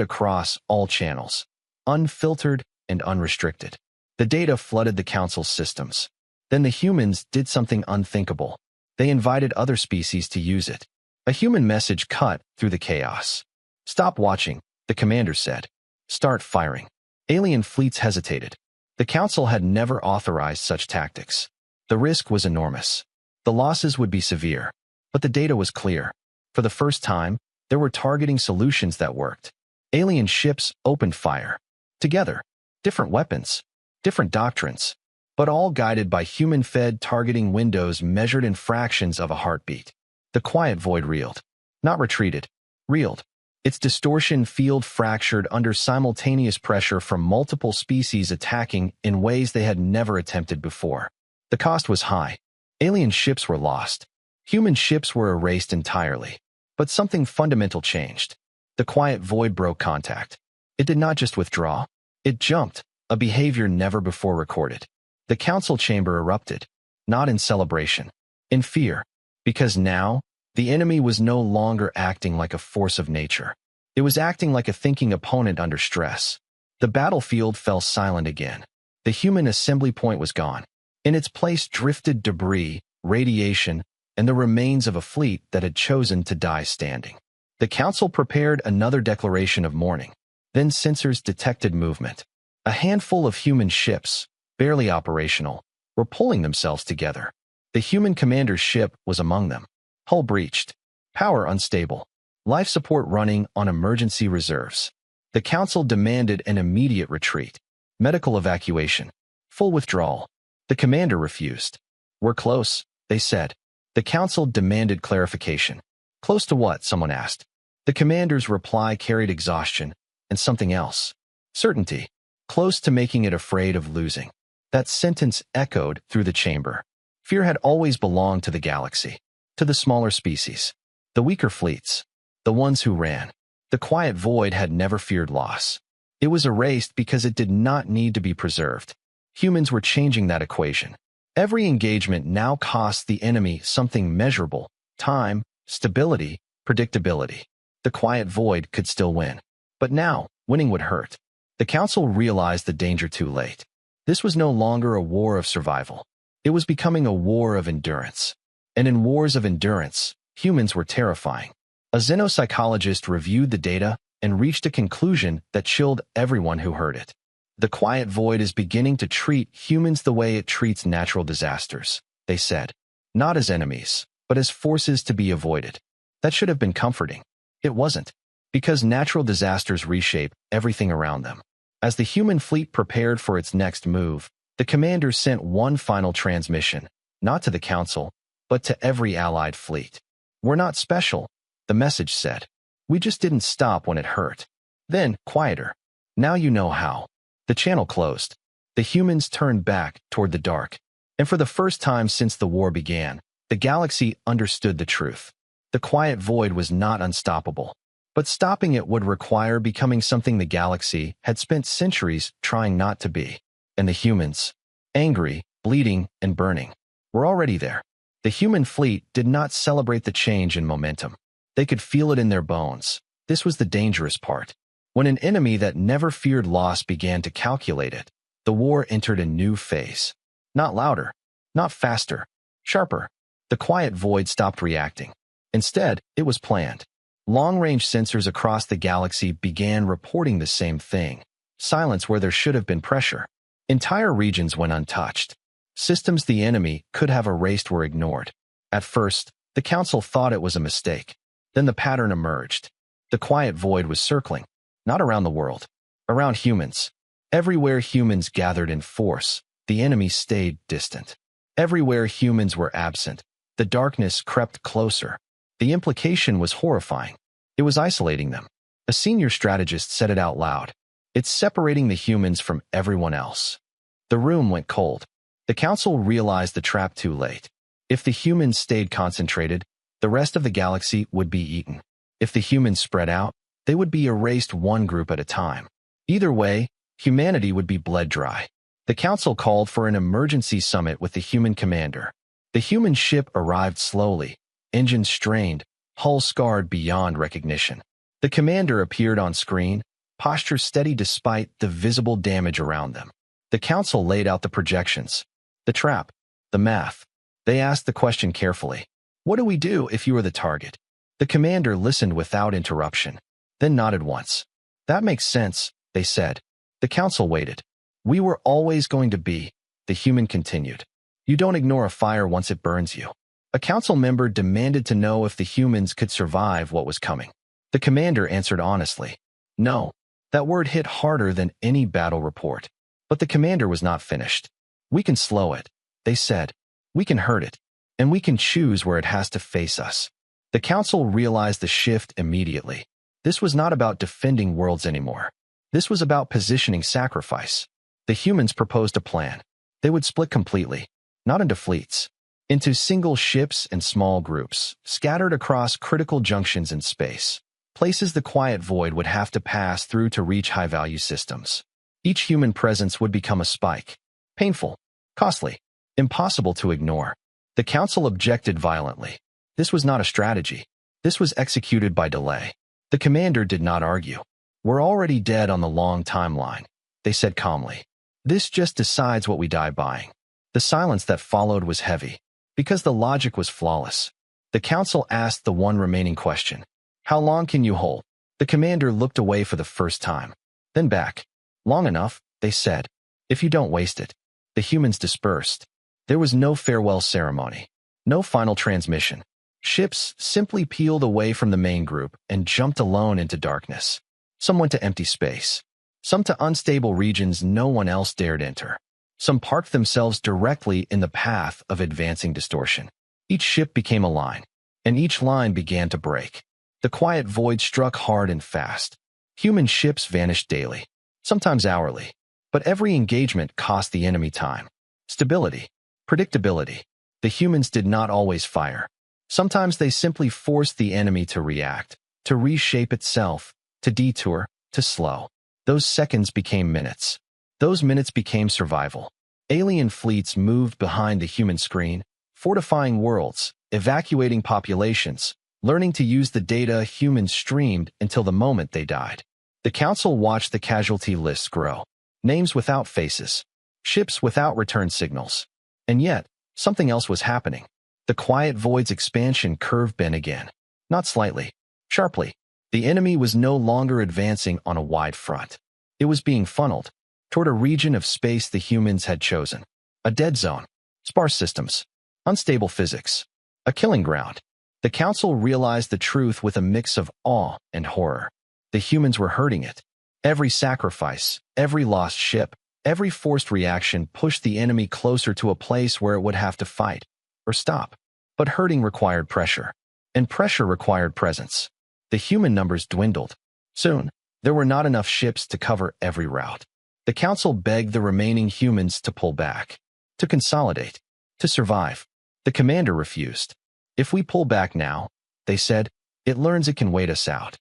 across all channels, unfiltered and unrestricted. The data flooded the Council's systems. Then the humans did something unthinkable. They invited other species to use it. A human message cut through the chaos. "Stop watching," the commander said. "Start firing." Alien fleets hesitated. The Council had never authorized such tactics. The risk was enormous. The losses would be severe. But the data was clear. For the first time, there were targeting solutions that worked. Alien ships opened fire. Together. Different weapons. Different doctrines. But all guided by human-fed targeting windows measured in fractions of a heartbeat. The quiet void reeled. Not retreated. Reeled. Its distortion field fractured under simultaneous pressure from multiple species attacking in ways they had never attempted before. The cost was high. Alien ships were lost. Human ships were erased entirely. But something fundamental changed. The quiet void broke contact. It did not just withdraw. It jumped, a behavior never before recorded. The council chamber erupted, not in celebration, in fear, because now, the enemy was no longer acting like a force of nature. It was acting like a thinking opponent under stress. The battlefield fell silent again. The human assembly point was gone. In its place drifted debris, radiation, and the remains of a fleet that had chosen to die standing. The council prepared another declaration of mourning. Then sensors detected movement. A handful of human ships, barely operational, were pulling themselves together. The human commander's ship was among them. Hull breached. Power unstable. Life support running on emergency reserves. The council demanded an immediate retreat. Medical evacuation. Full withdrawal. The commander refused. "We're close," they said. The council demanded clarification. "Close to what?" someone asked. The commander's reply carried exhaustion and something else. Certainty. Close to making it afraid of losing. That sentence echoed through the chamber. Fear had always belonged to the galaxy, to the smaller species, the weaker fleets, the ones who ran. The quiet void had never feared loss. It was erased because it did not need to be preserved. Humans were changing that equation. Every engagement now cost the enemy something measurable: time, stability, predictability. The quiet void could still win. But now, winning would hurt. The council realized the danger too late. This was no longer a war of survival. It was becoming a war of endurance. And in wars of endurance, humans were terrifying. A xenopsychologist reviewed the data and reached a conclusion that chilled everyone who heard it. The quiet void is beginning to treat humans the way it treats natural disasters, they said. Not as enemies, but as forces to be avoided. That should have been comforting. It wasn't. Because natural disasters reshape everything around them. As the human fleet prepared for its next move, the commander sent one final transmission, not to the council, but to every allied fleet. "We're not special," the message said. "We just didn't stop when it hurt." Then, quieter. "Now you know how." The channel closed. The humans turned back toward the dark. And for the first time since the war began, the galaxy understood the truth. The quiet void was not unstoppable. But stopping it would require becoming something the galaxy had spent centuries trying not to be. And the humans, angry, bleeding, and burning, were already there. The human fleet did not celebrate the change in momentum. They could feel it in their bones. This was the dangerous part. When an enemy that never feared loss began to calculate it, the war entered a new phase. Not louder, not faster, sharper. The quiet void stopped reacting. Instead, it was planned. Long-range sensors across the galaxy began reporting the same thing. Silence where there should have been pressure. Entire regions went untouched. Systems the enemy could have erased were ignored. At first, the council thought it was a mistake. Then the pattern emerged. The quiet void was circling, not around the world, around humans. Everywhere humans gathered in force, the enemy stayed distant. Everywhere humans were absent, the darkness crept closer. The implication was horrifying. It was isolating them. A senior strategist said it out loud. "It's separating the humans from everyone else." The room went cold. The council realized the trap too late. If the humans stayed concentrated, the rest of the galaxy would be eaten. If the humans spread out, they would be erased one group at a time. Either way, humanity would be bled dry. The council called for an emergency summit with the human commander. The human ship arrived slowly, engines strained, hull scarred beyond recognition. The commander appeared on screen, posture steady despite the visible damage around them. The council laid out the projections, the trap, the math. They asked the question carefully. What do we do if you are the target? The commander listened without interruption, then nodded once. That makes sense, they said. The council waited. We were always going to be, the human continued. You don't ignore a fire once it burns you. A council member demanded to know if the humans could survive what was coming. The commander answered honestly. No. That word hit harder than any battle report. But the commander was not finished. We can slow it, they said. We can hurt it. And we can choose where it has to face us. The council realized the shift immediately. This was not about defending worlds anymore. This was about positioning sacrifice. The humans proposed a plan. They would split completely, not into fleets, into single ships and small groups, scattered across critical junctions in space, places the quiet void would have to pass through to reach high-value systems. Each human presence would become a spike. Painful, costly, impossible to ignore. The council objected violently. This was not a strategy. This was executed by delay. The commander did not argue. We're already dead on the long timeline, they said calmly. This just decides what we die buying. The silence that followed was heavy, because the logic was flawless. The council asked the one remaining question. How long can you hold? The commander looked away for the first time, then back. Long enough, they said. If you don't waste it. The humans dispersed. There was no farewell ceremony, no final transmission. Ships simply peeled away from the main group and jumped alone into darkness. Some went to empty space. Some to unstable regions no one else dared enter. Some parked themselves directly in the path of advancing distortion. Each ship became a line, and each line began to break. The quiet void struck hard and fast. Human ships vanished daily, sometimes hourly, but every engagement cost the enemy time, stability, predictability. The humans did not always fire. Sometimes they simply forced the enemy to react, to reshape itself, to detour, to slow. Those seconds became minutes. Those minutes became survival. Alien fleets moved behind the human screen, fortifying worlds, evacuating populations, learning to use the data humans streamed until the moment they died. The council watched the casualty lists grow. Names without faces. Ships without return signals. And yet, something else was happening. The quiet void's expansion curve bent again. Not slightly. Sharply. The enemy was no longer advancing on a wide front. It was being funneled toward a region of space the humans had chosen. A dead zone. Sparse systems. Unstable physics. A killing ground. The council realized the truth with a mix of awe and horror. The humans were hurting it. Every sacrifice, every lost ship, every forced reaction pushed the enemy closer to a place where it would have to fight or stop. But hurting required pressure, and pressure required presence. The human numbers dwindled. Soon, there were not enough ships to cover every route. The council begged the remaining humans to pull back, to consolidate, to survive. The commander refused. If we pull back now, they said, it learns it can wait us out.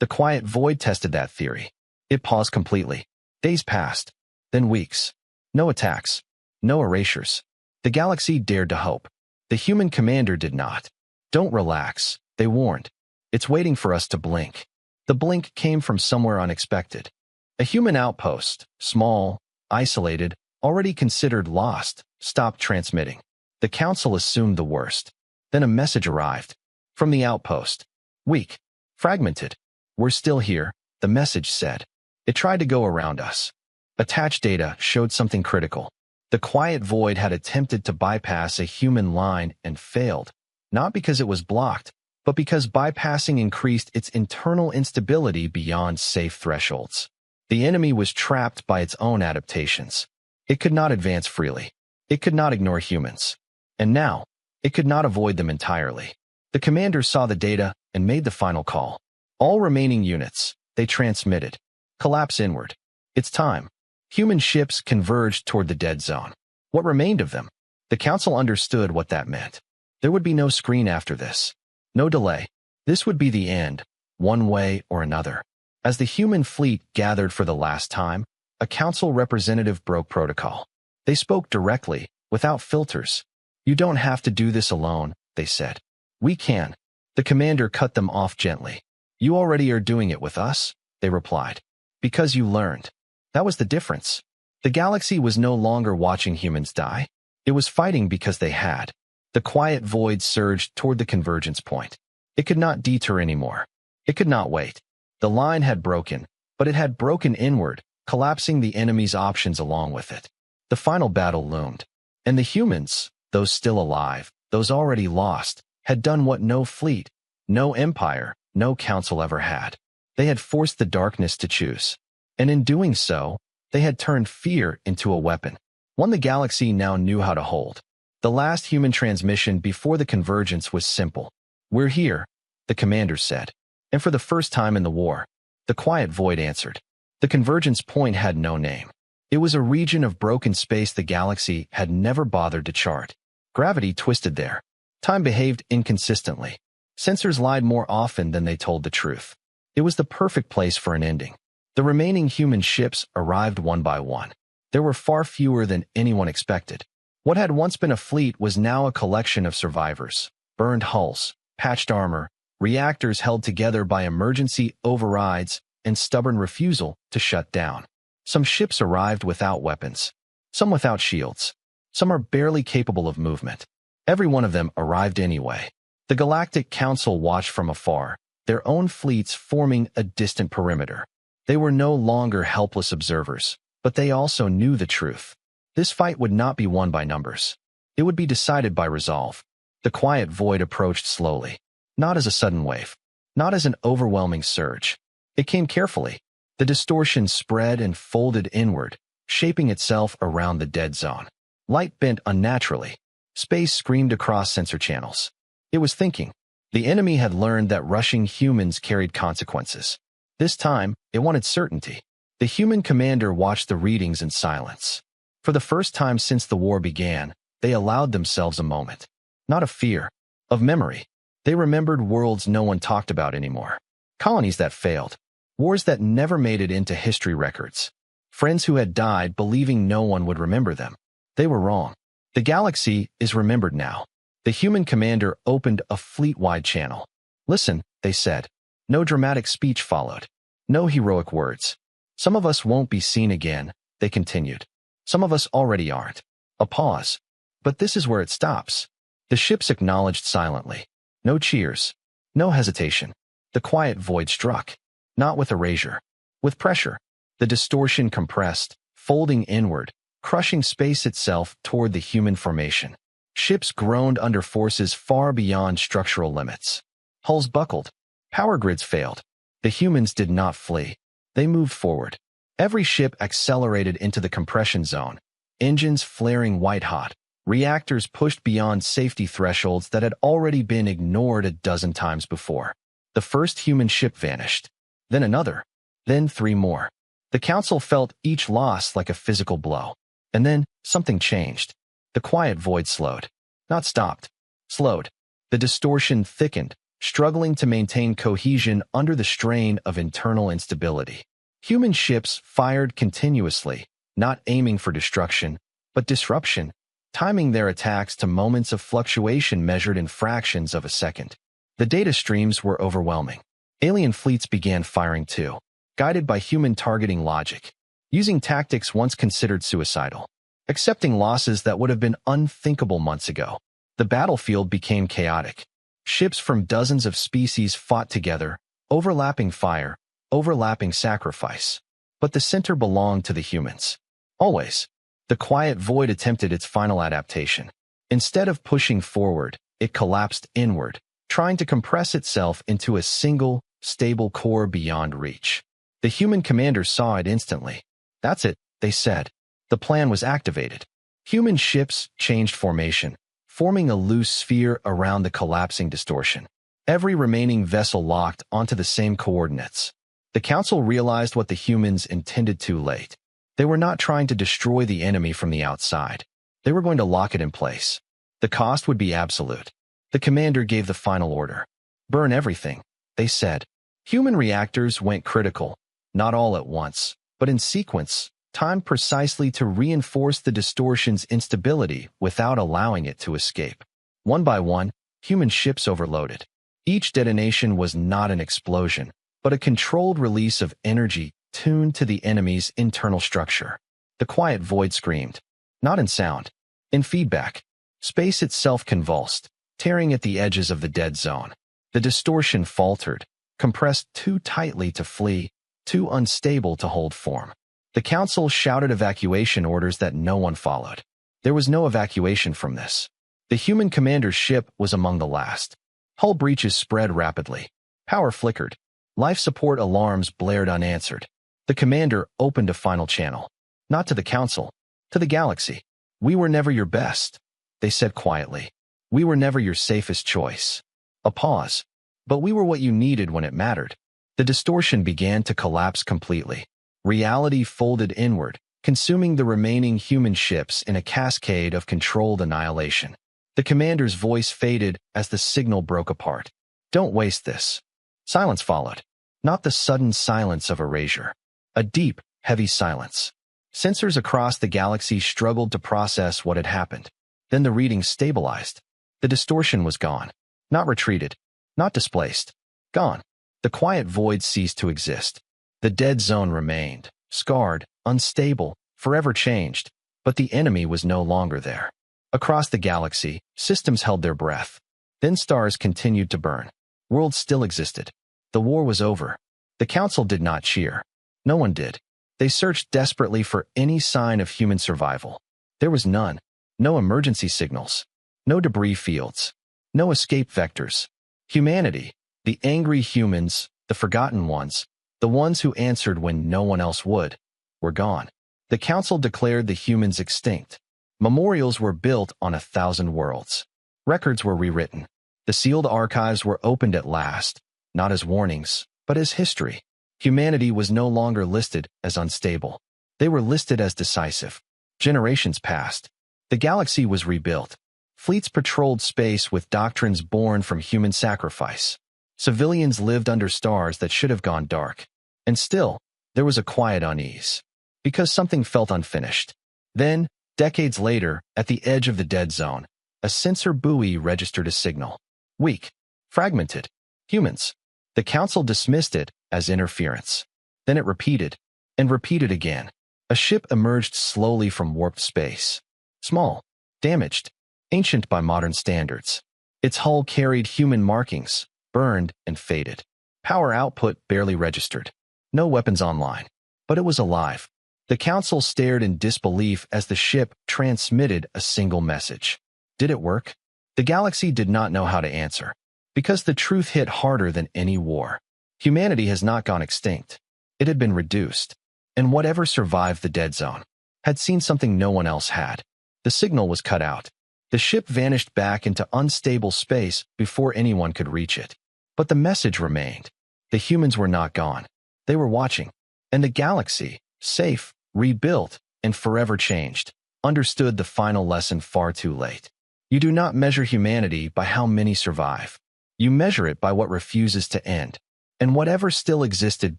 The quiet void tested that theory. It paused completely. Days passed, then weeks. No attacks, no erasures. The galaxy dared to hope. The human commander did not. Don't relax, they warned. It's waiting for us to blink. The blink came from somewhere unexpected. A human outpost, small, isolated, already considered lost, stopped transmitting. The council assumed the worst. Then a message arrived. From the outpost. Weak. Fragmented. We're still here, the message said. It tried to go around us. Attached data showed something critical. The quiet void had attempted to bypass a human line and failed, not because it was blocked, but because bypassing increased its internal instability beyond safe thresholds. The enemy was trapped by its own adaptations. It could not advance freely. It could not ignore humans. And now, it could not avoid them entirely. The commander saw the data and made the final call. All remaining units, they transmitted. Collapse inward. It's time. Human ships converged toward the dead zone. What remained of them? The council understood what that meant. There would be no screen after this. No delay. This would be the end, one way or another. As the human fleet gathered for the last time, a council representative broke protocol. They spoke directly, without filters. You don't have to do this alone, they said. We can. The commander cut them off gently. You already are doing it with us, they replied. Because you learned. That was the difference. The galaxy was no longer watching humans die. It was fighting because they had. The quiet void surged toward the convergence point. It could not deter anymore. It could not wait. The line had broken, but it had broken inward, collapsing the enemy's options along with it. The final battle loomed. And the humans, those still alive, those already lost, had done what no fleet, no empire, no council ever had. They had forced the darkness to choose. And in doing so, they had turned fear into a weapon, one the galaxy now knew how to hold. The last human transmission before the convergence was simple. We're here, the commander said. And for the first time in the war, the quiet void answered. The convergence point had no name. It was a region of broken space the galaxy had never bothered to chart. Gravity twisted there. Time behaved inconsistently. Sensors lied more often than they told the truth. It was the perfect place for an ending. The remaining human ships arrived one by one. There were far fewer than anyone expected. What had once been a fleet was now a collection of survivors. Burned hulls, patched armor, reactors held together by emergency overrides and stubborn refusal to shut down. Some ships arrived without weapons, some without shields. Some are barely capable of movement. Every one of them arrived anyway. The Galactic Council watched from afar, their own fleets forming a distant perimeter. They were no longer helpless observers, but they also knew the truth. This fight would not be won by numbers. It would be decided by resolve. The quiet void approached slowly, not as a sudden wave, not as an overwhelming surge. It came carefully. The distortion spread and folded inward, shaping itself around the dead zone. Light bent unnaturally. Space screamed across sensor channels. It was thinking. The enemy had learned that rushing humans carried consequences. This time, it wanted certainty. The human commander watched the readings in silence. For the first time since the war began, they allowed themselves a moment. Not of fear, of memory. They remembered worlds no one talked about anymore. Colonies that failed. Wars that never made it into history records. Friends who had died believing no one would remember them. They were wrong. The galaxy is remembered now. The human commander opened a fleet-wide channel. Listen, they said. No dramatic speech followed. No heroic words. Some of us won't be seen again, they continued. Some of us already aren't. A pause. But this is where it stops. The ships acknowledged silently. No cheers. No hesitation. The quiet void struck. Not with erasure. With pressure. The distortion compressed, folding inward, crushing space itself toward the human formation. Ships groaned under forces far beyond structural limits. Hulls buckled. Power grids failed. The humans did not flee. They moved forward. Every ship accelerated into the compression zone, engines flaring white-hot, reactors pushed beyond safety thresholds that had already been ignored a dozen times before. The first human ship vanished. Then another. Then 3 more. The council felt each loss like a physical blow. And then something changed. The quiet void slowed. Not stopped. Slowed. The distortion thickened, struggling to maintain cohesion under the strain of internal instability. Human ships fired continuously, not aiming for destruction, but disruption, timing their attacks to moments of fluctuation measured in fractions of a second. The data streams were overwhelming. Alien fleets began firing too, guided by human targeting logic, using tactics once considered suicidal, accepting losses that would have been unthinkable months ago. The battlefield became chaotic. Ships from dozens of species fought together, overlapping fire, overlapping sacrifice. But the center belonged to the humans. Always. The quiet void attempted its final adaptation. Instead of pushing forward, it collapsed inward, trying to compress itself into a single, stable core beyond reach. The human commanders saw it instantly. That's it, they said. The plan was activated. Human ships changed formation, forming a loose sphere around the collapsing distortion. Every remaining vessel locked onto the same coordinates. The council realized what the humans intended too late. They were not trying to destroy the enemy from the outside. They were going to lock it in place. The cost would be absolute. The commander gave the final order. Burn everything, they said. Human reactors went critical, not all at once, but in sequence, timed precisely to reinforce the distortion's instability without allowing it to escape. One by one, human ships overloaded. Each detonation was not an explosion, but a controlled release of energy tuned to the enemy's internal structure. The quiet void screamed, not in sound, in feedback. Space itself convulsed, tearing at the edges of the dead zone. The distortion faltered, compressed too tightly to flee, too unstable to hold form. The council shouted evacuation orders that no one followed. There was no evacuation from this. The human commander's ship was among the last. Hull breaches spread rapidly. Power flickered. Life support alarms blared unanswered. The commander opened a final channel. Not to the council, to the galaxy. "We were never your best," they said quietly. "We were never your safest choice." A pause. "But we were what you needed when it mattered." The distortion began to collapse completely. Reality folded inward, consuming the remaining human ships in a cascade of controlled annihilation. The commander's voice faded as the signal broke apart. "Don't waste this." Silence followed. Not the sudden silence of erasure. A deep, heavy silence. Sensors across the galaxy struggled to process what had happened. Then the readings stabilized. The distortion was gone. Not retreated. Not displaced. Gone. The quiet void ceased to exist. The dead zone remained, scarred, unstable, forever changed, but the enemy was no longer there. Across the galaxy, systems held their breath. Then stars continued to burn. Worlds still existed. The war was over. The council did not cheer. No one did. They searched desperately for any sign of human survival. There was none. No emergency signals. No debris fields. No escape vectors. Humanity, the angry humans, the forgotten ones, the ones who answered when no one else would, were gone. The council declared the humans extinct. Memorials were built on 1,000 worlds. Records were rewritten. The sealed archives were opened at last, not as warnings, but as history. Humanity was no longer listed as unstable. They were listed as decisive. Generations passed. The galaxy was rebuilt. Fleets patrolled space with doctrines born from human sacrifice. Civilians lived under stars that should have gone dark. And still, there was a quiet unease. Because something felt unfinished. Then, decades later, at the edge of the dead zone, a sensor buoy registered a signal. Weak. Fragmented. Humans. The council dismissed it as interference. Then it repeated, and repeated again. A ship emerged slowly from warped space. Small. Damaged. Ancient by modern standards. Its hull carried human markings, burned and faded. Power output barely registered. No weapons online. But it was alive. The council stared in disbelief as the ship transmitted a single message. Did it work? The galaxy did not know how to answer. Because the truth hit harder than any war. Humanity has not gone extinct. It had been reduced. And whatever survived the dead zone had seen something no one else had. The signal was cut out. The ship vanished back into unstable space before anyone could reach it. But the message remained. The humans were not gone. They were watching. And the galaxy, safe, rebuilt, and forever changed, understood the final lesson far too late. You do not measure humanity by how many survive. You measure it by what refuses to end. And whatever still existed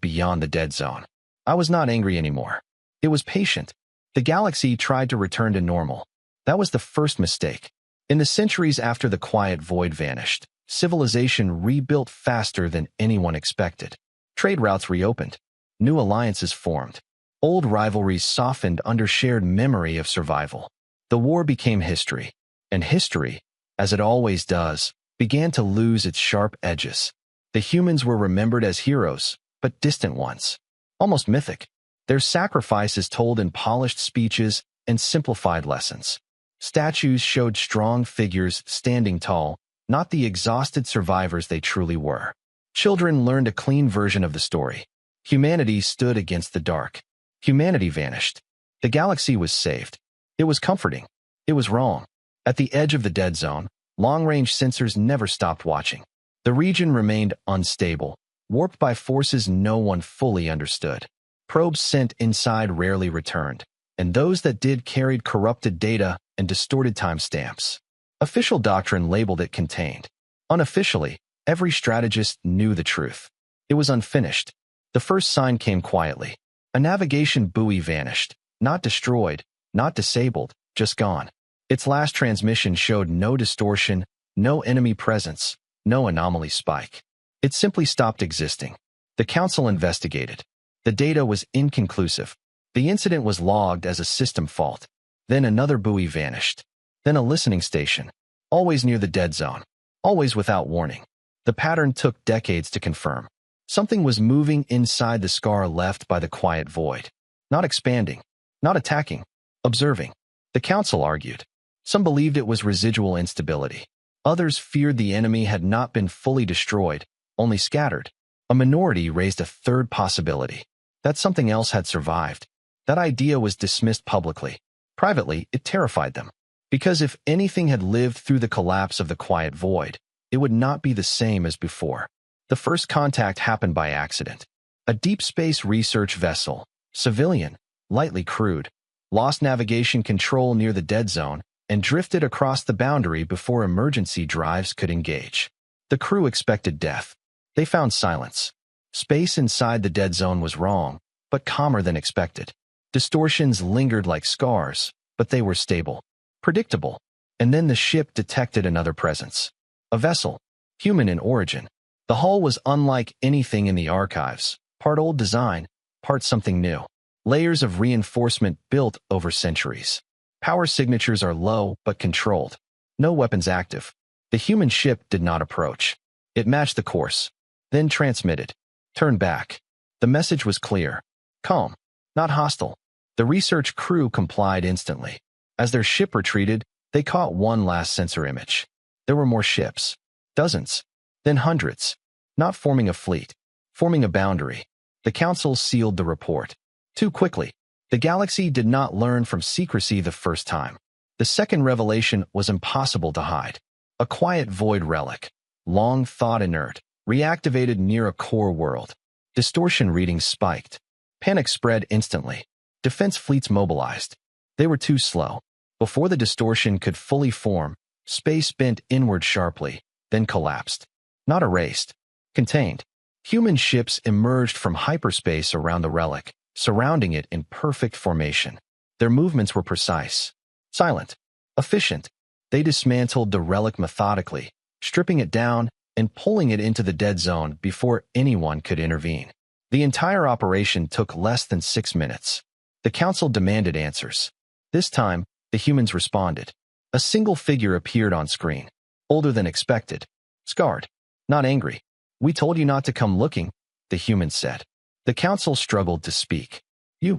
beyond the dead zone. I was not angry anymore. It was patient. The galaxy tried to return to normal. That was the first mistake. In the centuries after the quiet void vanished, civilization rebuilt faster than anyone expected. Trade routes reopened. New alliances formed. Old rivalries softened under shared memory of survival. The war became history. And history, as it always does, began to lose its sharp edges. The humans were remembered as heroes, but distant ones. Almost mythic. Their sacrifices told in polished speeches and simplified lessons. Statues showed strong figures standing tall, not the exhausted survivors they truly were. Children learned a clean version of the story. Humanity stood against the dark. Humanity vanished. The galaxy was saved. It was comforting. It was wrong. At the edge of the dead zone, long-range sensors never stopped watching. The region remained unstable, warped by forces no one fully understood. Probes sent inside rarely returned, and those that did carried corrupted data and distorted timestamps. Official doctrine labeled it contained. Unofficially, every strategist knew the truth. It was unfinished. The first sign came quietly. A navigation buoy vanished. Not destroyed, not disabled, just gone. Its last transmission showed no distortion, no enemy presence, no anomaly spike. It simply stopped existing. The council investigated. The data was inconclusive. The incident was logged as a system fault. Then another buoy vanished. Then a listening station. Always near the dead zone. Always without warning. The pattern took decades to confirm. Something was moving inside the scar left by the quiet void. Not expanding. Not attacking. Observing. The council argued. Some believed it was residual instability. Others feared the enemy had not been fully destroyed, only scattered. A minority raised a third possibility. That something else had survived. That idea was dismissed publicly. Privately, it terrified them. Because if anything had lived through the collapse of the quiet void, it would not be the same as before. The first contact happened by accident. A deep space research vessel, civilian, lightly crewed, lost navigation control near the dead zone and drifted across the boundary before emergency drives could engage. The crew expected death. They found silence. Space inside the dead zone was wrong, but calmer than expected. Distortions lingered like scars, but they were stable, predictable. And then the ship detected another presence. A vessel, human in origin. The hull was unlike anything in the archives, part old design, part something new. Layers of reinforcement built over centuries. Power signatures are low but controlled. No weapons active. The human ship did not approach. It matched the course. Then transmitted. Turn back. The message was clear. Calm. Not hostile. The research crew complied instantly. As their ship retreated, they caught one last sensor image. There were more ships. Dozens. Then hundreds. Not forming a fleet. Forming a boundary. The council sealed the report. Too quickly. The galaxy did not learn from secrecy the first time. The second revelation was impossible to hide. A quiet void relic. Long thought inert. Reactivated near a core world. Distortion readings spiked. Panic spread instantly. Defense fleets mobilized. They were too slow. Before the distortion could fully form, space bent inward sharply, then collapsed. Not erased. Contained. Human ships emerged from hyperspace around the relic, surrounding it in perfect formation. Their movements were precise. Silent. Efficient. They dismantled the relic methodically, stripping it down and pulling it into the dead zone before anyone could intervene. The entire operation took less than 6 minutes. The council demanded answers. This time, the humans responded. A single figure appeared on screen. Older than expected. Scarred. Not angry. We told you not to come looking, the human said. The council struggled to speak. You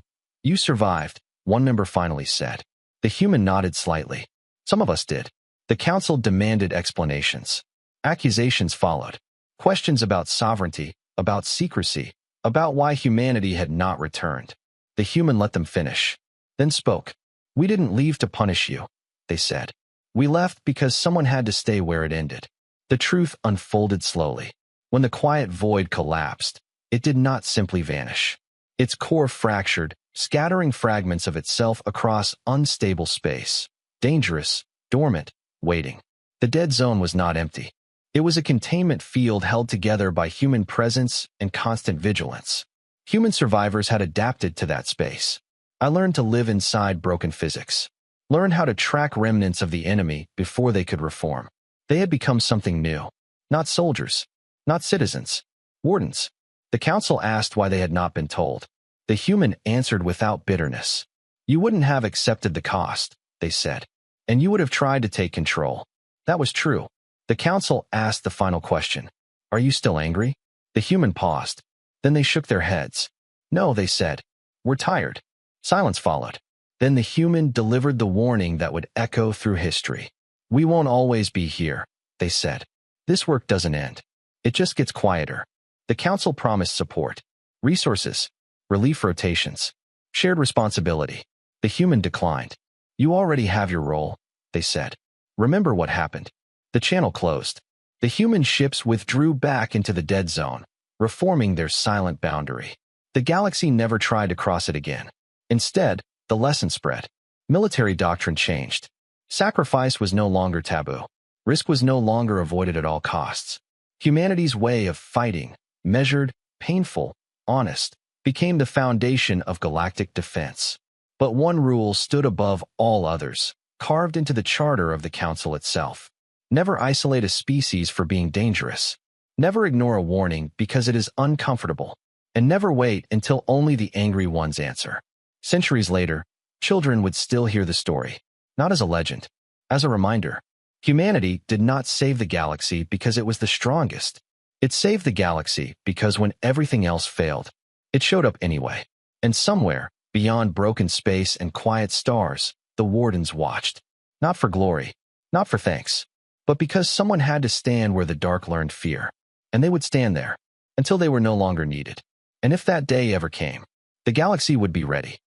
survived, one member finally said. The human nodded slightly. Some of us did. The council demanded explanations. Accusations followed. Questions about sovereignty, about secrecy, about why humanity had not returned. The human let them finish. Then spoke. We didn't leave to punish you, they said. We left because someone had to stay where it ended. The truth unfolded slowly. When the quiet void collapsed, it did not simply vanish. Its core fractured, scattering fragments of itself across unstable space. Dangerous, dormant, waiting. The dead zone was not empty. It was a containment field held together by human presence and constant vigilance. Human survivors had adapted to that space. I learned to live inside broken physics. Learned how to track remnants of the enemy before they could reform. They had become something new. Not soldiers. Not citizens. Wardens. The council asked why they had not been told. The human answered without bitterness. You wouldn't have accepted the cost, they said. And you would have tried to take control. That was true. The council asked the final question. Are you still angry? The human paused. Then they shook their heads. No, they said. We're tired. Silence followed. Then the human delivered the warning that would echo through history. We won't always be here, they said. This work doesn't end. It just gets quieter. The council promised support. Resources. Relief rotations. Shared responsibility. The human declined. You already have your role, they said. Remember what happened. The channel closed. The human ships withdrew back into the dead zone, reforming their silent boundary. The galaxy never tried to cross it again. Instead, the lesson spread. Military doctrine changed. Sacrifice was no longer taboo. Risk was no longer avoided at all costs. Humanity's way of fighting, measured, painful, honest, became the foundation of galactic defense. But one rule stood above all others, carved into the charter of the council itself. Never isolate a species for being dangerous. Never ignore a warning because it is uncomfortable. And never wait until only the angry ones answer. Centuries later, children would still hear the story, not as a legend, as a reminder. Humanity did not save the galaxy because it was the strongest. It saved the galaxy because when everything else failed, it showed up anyway. And somewhere, beyond broken space and quiet stars, the Wardens watched. Not for glory, not for thanks, but because someone had to stand where the dark learned fear. And they would stand there, until they were no longer needed. And if that day ever came, the galaxy would be ready.